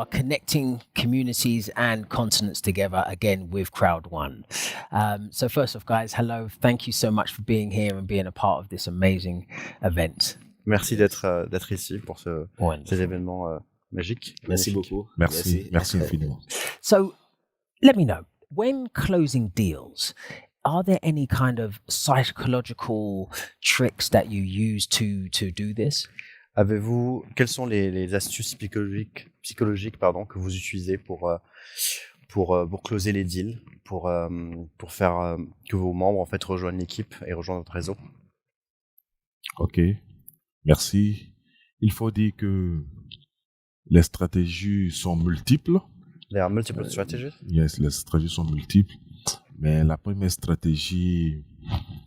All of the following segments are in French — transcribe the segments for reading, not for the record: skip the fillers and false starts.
are connecting communities and continents together again with Crowd One. So first off, guys, hello. Thank you so much for being here and being a part of this amazing event. Merci d'être ici pour ces événements magiques. Merci beaucoup. Merci infiniment. So let me know, when closing deals, are there any kind of psychological tricks that you use to do this? Quelles sont les astuces psychologiques que vous utilisez pour closer les deals, pour faire que vos membres en fait rejoignent l'équipe et rejoignent votre réseau? Ok, merci. Il faut dire que les stratégies sont multiples. There are multiple strategies. Yes, les stratégies sont multiples. Mais la première stratégie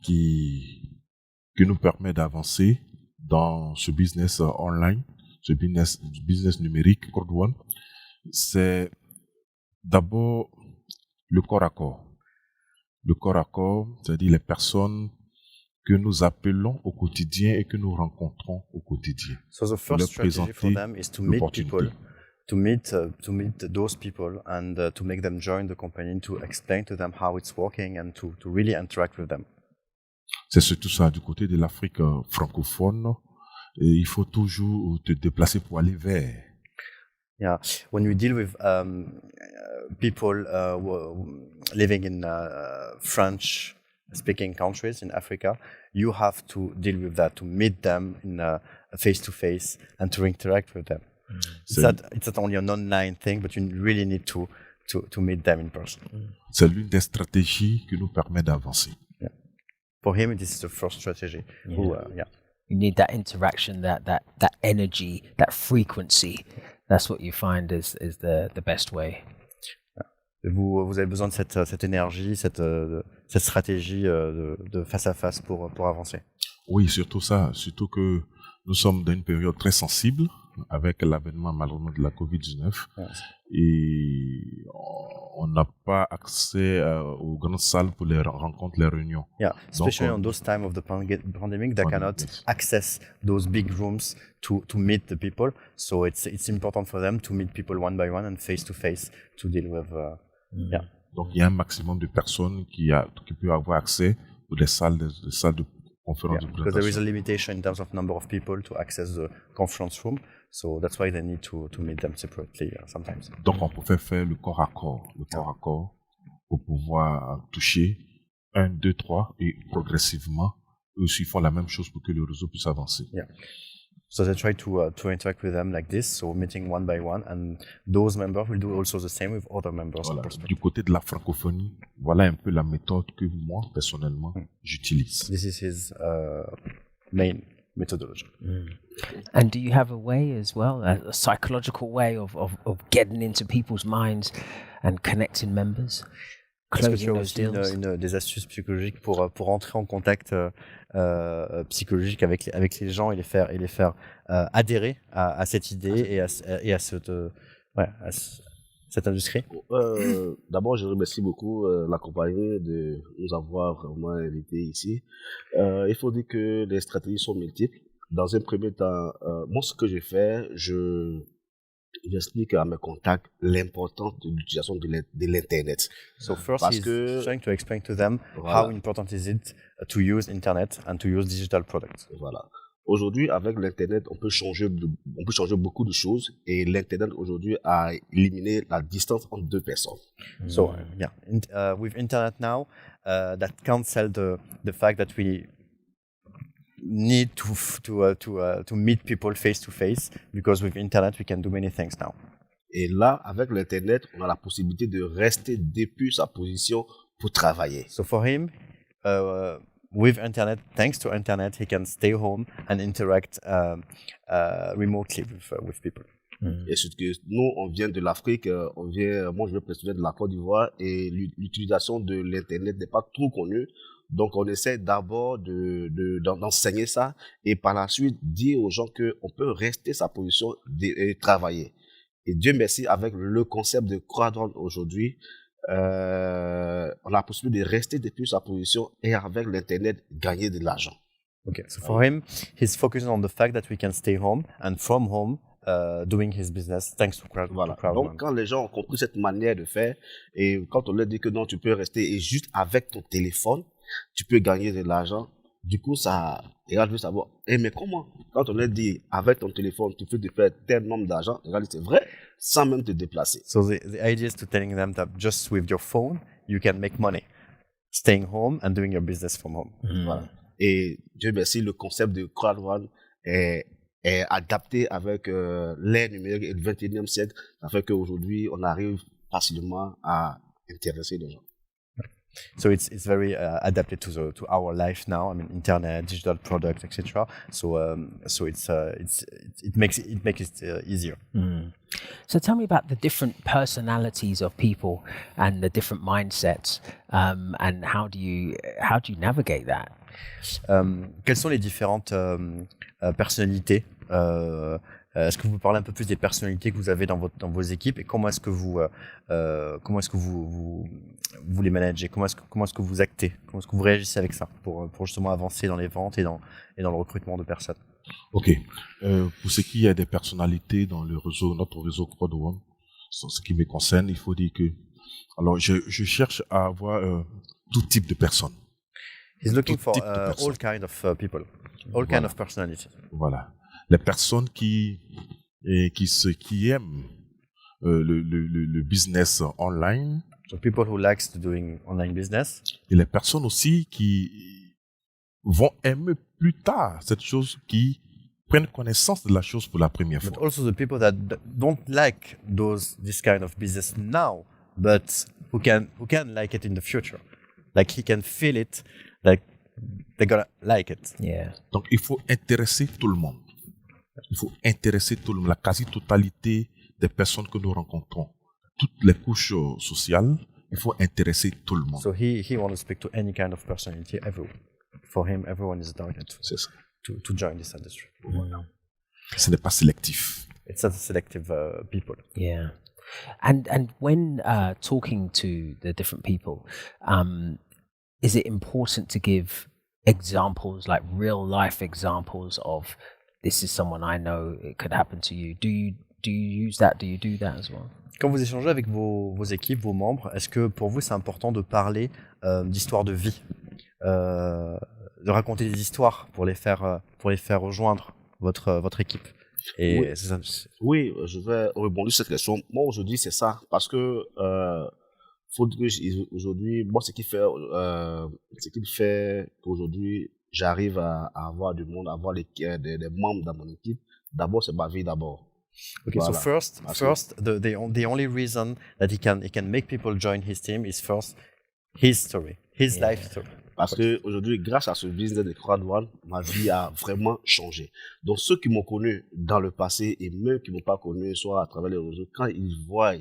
qui nous permet d'avancer dans ce business online, ce business numérique, Crowd One, c'est d'abord le corps à corps. Le corps à corps, c'est-à-dire les personnes que nous appelons au quotidien et que nous rencontrons au quotidien. So the first strategy for them is to meet people, to meet those people and to make them join the company, to explain to them how it's working and to really interact with them. C'est surtout ça, du côté de l'Afrique francophone, et il faut toujours te déplacer pour aller vers. Yeah, when we deal with people living in French-speaking countries in Africa, you have to deal with that, to meet them in face-to-face and to interact with them. It's not only an online thing, but you really need to meet them in person. C'est l'une des stratégies qui nous permet d'avancer. Yeah. For him, this is the first strategy. Yeah. You need that interaction, that energy, that frequency. That's what you find is the best way. Vous avez besoin de cette énergie, cette stratégie de face à face pour avancer. Oui, surtout ça. Surtout que nous sommes dans une période très sensible avec l'avènement malheureusement de la COVID-19. Yes. Et on n'a pas accès aux grandes salles pour les rencontres, les réunions. Yeah, especially on those time of the pandemic, they cannot access those big rooms to meet the people. So it's important for them to meet people one by one and face to face to deal with. Yeah. Donc il y a un maximum de personnes qui peuvent avoir accès aux salles de conférence. Yeah, because there is a limitation in terms of number of people to access the conference room. So that's why they need to meet them separately sometimes. Donc on peut faire le corps à corps, pour pouvoir toucher 1, 2, 3 et progressivement eux aussi font la même chose pour que le réseau puisse avancer. Yeah. So they try to interact with them like this, so meeting one by one, and those members will do also the same with other members. Voilà. Du côté de la francophonie, voilà un peu la méthode que moi personnellement j'utilise. This is his main methodology. And do you have a way as well, a psychological way of getting into people's minds and connecting members, closing those deals? Des astuces psychologiques pour entrer en contact psychologique avec les gens et les faire adhérer à cette idée et à cette industrie. D'abord, je remercie beaucoup la compagnie de nous avoir vraiment invités ici. Il faut dire que les stratégies sont multiples. Dans un premier temps, moi, ce que j'ai fait, j'explique à mes contacts l'importance de l'utilisation de l'Internet. So first, he's trying to explain to them how important is it to use Internet and to use digital products. Voilà. Aujourd'hui, avec l'Internet, on peut changer beaucoup de choses et l'Internet aujourd'hui a éliminé la distance entre deux personnes. So with Internet now, that cancels the fact that we need to meet people face to face, because with Internet we can do many things now. Et là, avec l'Internet, on a la possibilité de rester depuis sa position pour travailler. So for him, with Internet, thanks to Internet, he can stay home and interact remotely with people. Et surtout que nous, on vient de l'Afrique, moi je viens de la Côte d'Ivoire et l'utilisation de l'Internet n'est pas trop connue. Donc on essaie d'abord d'enseigner ça et par la suite dire aux gens qu'on peut rester sa position et travailler. Et Dieu merci, avec le concept de Crowd One aujourd'hui, on a la possibilité de rester depuis sa position et avec l'Internet gagner de l'argent. Okay, so for him, he's focusing on the fact that we can stay home and from home doing his business thanks to Voilà. Crowd Donc, One. quand les gens ont compris cette manière de faire, et quand on leur dit que non, tu peux rester et juste avec ton téléphone, tu peux gagner de l'argent, du coup, ça, les gars veulent savoir, mais comment? Quand on leur dit, avec ton téléphone, tu peux te faire tel nombre d'argent, les gars disent, c'est vrai, sans même te déplacer. So the idea is to telling them that just with your phone, you can make money, staying home and doing your business from home. Voilà. Et Dieu merci, le concept de Crowd One est adapté avec l'ère numérique et le 21e siècle. Ça fait qu'aujourd'hui, on arrive facilement à intéresser les gens. So it's very adapted to our life now. I mean, internet, digital products, etc. So it makes it easier. So tell me about the different personalities of people and the different mindsets, and how do you navigate that? Quelles sont les différentes personnalités? Est-ce que vous parlez un peu plus des personnalités que vous avez dans vos équipes et comment est-ce que vous les managez? Comment est-ce que vous actez? Comment est-ce que vous réagissez avec ça pour justement avancer dans les ventes et dans le recrutement de personnes? Ok. Pour ce qui est des personnalités dans le réseau, notre réseau Crowd One, ce qui me concerne, il faut dire que, alors, je cherche à avoir tout type de personnes. He's looking Tout for type de personnes. all kind of people, all kind of personalities. Voilà. Les personnes qui aiment le business online, So people who likes to doing online business, et les personnes aussi qui vont aimer plus tard cette chose, qui prennent connaissance de la chose pour la première but fois. also the people that don't like this kind of business now, but who can like it in the future. Like he can feel it, like they're gonna like it. Yeah. Donc, il faut intéresser tout le monde. Il faut intéresser tout le monde, la quasi-totalité des personnes que nous rencontrons. Toutes les couches sociales, il faut intéresser tout le monde. So he wants to speak to any kind of personality, everyone. For him, everyone is a target C'est ça. to join this industry. Ce n'est pas sélectif. It's not selective people. Yeah. And when talking to the different people, is it important to give examples, like real life examples of this is someone I know, it could happen to you? Do you use that? Do you do that as well? Quand vous échangez avec vos équipes, vos membres, est-ce que pour vous c'est important de parler d'histoires de vie, de raconter des histoires pour les faire rejoindre votre équipe? Et Oui. c'est ça. Oui, je vais rebondir sur cette question. Moi, aujourd'hui, c'est ça. Parce que, aujourd'hui, moi, ce qui fait qu'aujourd'hui, j'arrive à avoir du monde, à avoir des membres dans mon équipe. D'abord, c'est ma vie d'abord. Okay, so Voilà. first, the only reason that he can make people join his team is first his story, his life story. Parce que aujourd'hui, grâce à ce business de Crowd One, ma vie a vraiment changé. Donc, ceux qui m'ont connu dans le passé et même qui m'ont pas connu, soit à travers les réseaux, quand ils voient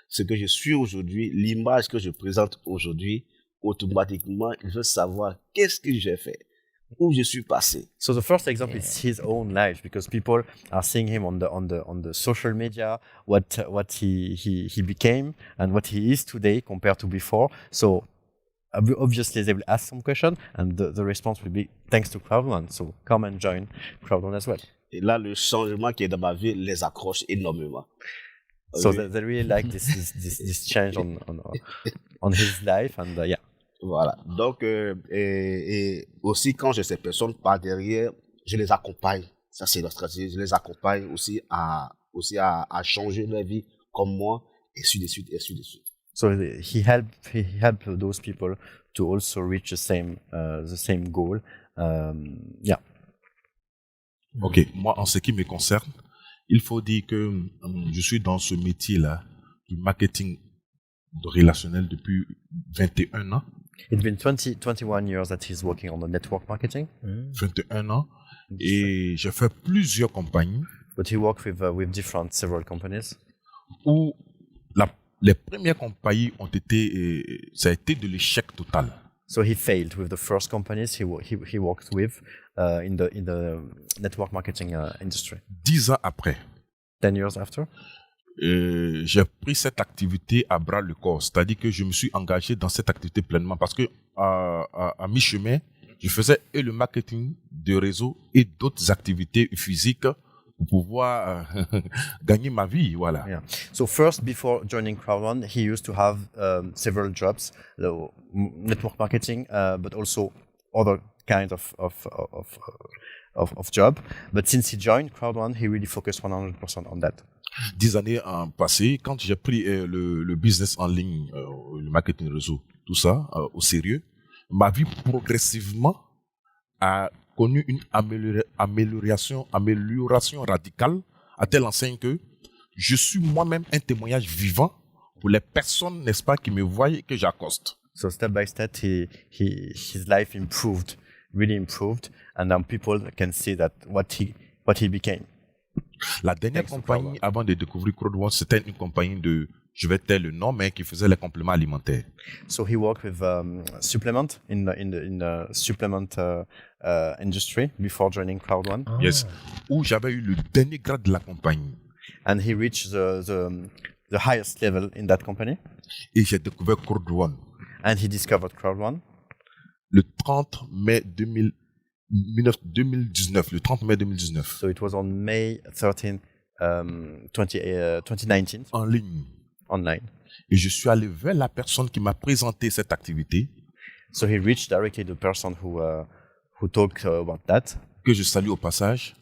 ce que je suis aujourd'hui, l'image que je présente aujourd'hui, automatiquement, ils veulent savoir qu'est-ce que j'ai fait, où je suis passé. So the first example is his own life, because people are seeing him on the social media, what he became and what he is today compared to before. So obviously they will ask some question, and the response will be thanks to Crowd One. So come and join Crowd One as well. Et là, le changement qui est dans ma vie les accroche énormément. So Oui. they really like this change on his life, and yeah. Voilà. Donc, et aussi, quand j'ai ces personnes par derrière, je les accompagne. Ça, c'est la stratégie. Je les accompagne aussi à changer leur vie comme moi, et ainsi de suite, et ainsi de suite. So he helped those people to also reach the same goal. Yeah. Ok, moi, en ce qui me concerne, il faut dire que je suis dans ce métier-là du marketing relationnel depuis 21 ans. It's been 21 years that he's working on the network marketing. 21 ans. Et j'ai fait plusieurs compagnies But he worked with several companies. où les premières compagnies ont été, ça a été de l'échec total. So he failed with the first companies he worked with in the network marketing industry. 10 ans après, 10 years after, j'ai pris cette activité à bras le corps. C'est-à-dire que je me suis engagé dans cette activité pleinement parce que à mi-chemin, je faisais et le marketing de réseau et d'autres activités physiques pour pouvoir gagner ma vie, voilà. Yeah. So first, before joining Crowd1, he used to have several jobs, network marketing, but also other kinds of job. But since he joined Crowd1, he really focused 100% on that. 10 années passées, quand j'ai pris le business en ligne, le marketing réseau, tout ça au sérieux, ma vie progressivement a connu une amélioration radicale à telle enseigne que je suis moi-même un témoignage vivant pour les personnes, n'est-ce pas, qui me voient et que j'accoste. So step by step, his life improved, really improved, and now people can see that what he became. La dernière compagnie avant de découvrir Crowd1, c'était une compagnie de, je vais taire le nom, mais qui faisait les compléments alimentaires. So he worked with supplement in the supplement industry before joining Crowd1. Yes, où j'avais eu le dernier grade de la compagnie. And he reached the highest level in that company. Et j'ai découvert Crowd1. And he discovered Crowd1. Le 30 mai 2019, le 30 mai 2019. So it was on May 13, 2019. En ligne. Online. Et je suis allé vers la personne qui m'a présenté cette activité. So he reached directly the person who talked about that. Que je salue au passage.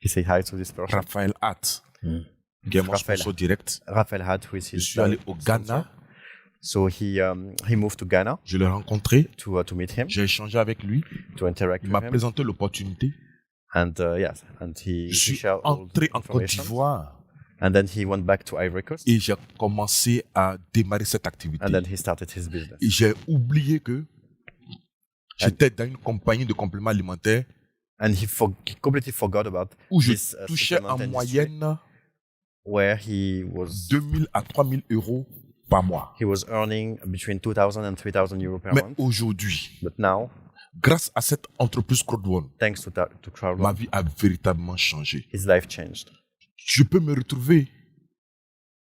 He said hi to this person. Raphaël Hatt, qui est mon sponsor direct. Raphaël Hatt, who is his Je suis allé au Ghana. So he moved to Ghana. Je l'ai rencontré. To meet him. J'ai échangé avec lui. To interact Il with him. m'a présenté l'opportunité. And yes, and he. Je suis entré en Côte d'Ivoire. And then he went back to Ivory Coast. Et j'ai commencé à démarrer cette activité. And then he started his business. Et j'ai oublié que j'étais dans une compagnie de compléments alimentaires. And he completely forgot about où je this, touchais en moyenne where he was 2000 à 3000 euros par mois. He was earning between 2,000 and 3,000 euros per Mais month. aujourd'hui, But now, grâce à cette entreprise Crowd1, thanks to Crowd1, ma vie a véritablement changé. His life changed. Je peux me retrouver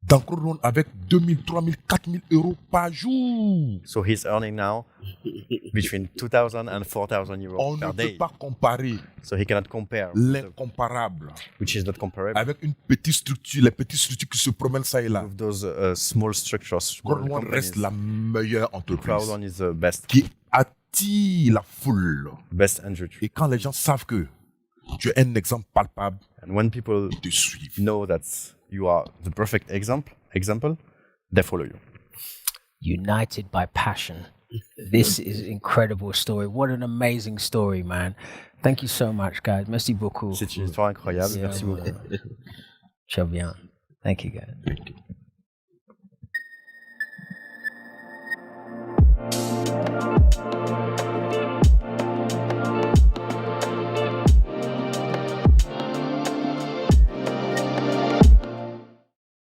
dans Crowd1 avec 2000, 3000, 4000 euros par jour. So he's earning now between 2,000 and 4,000 euros On per ne day. peut pas comparer So he cannot compare l'incomparable which is not comparable avec une petite structure, les petites structures qui se promènent ça et là. with those small structures. Small Crowd1 reste la meilleure entreprise Crowd1 is the best. qui attire la foule. Best entry. Et quand les gens savent que tu es un exemple palpable, And when people ils te suivent. know that you are the perfect example, they follow you. United by passion. This is an incredible story. What an amazing story, man. Thank you so much, guys. Merci beaucoup. C'est une histoire incroyable. Merci beaucoup. Très bien. Thank you, guys. Thank you.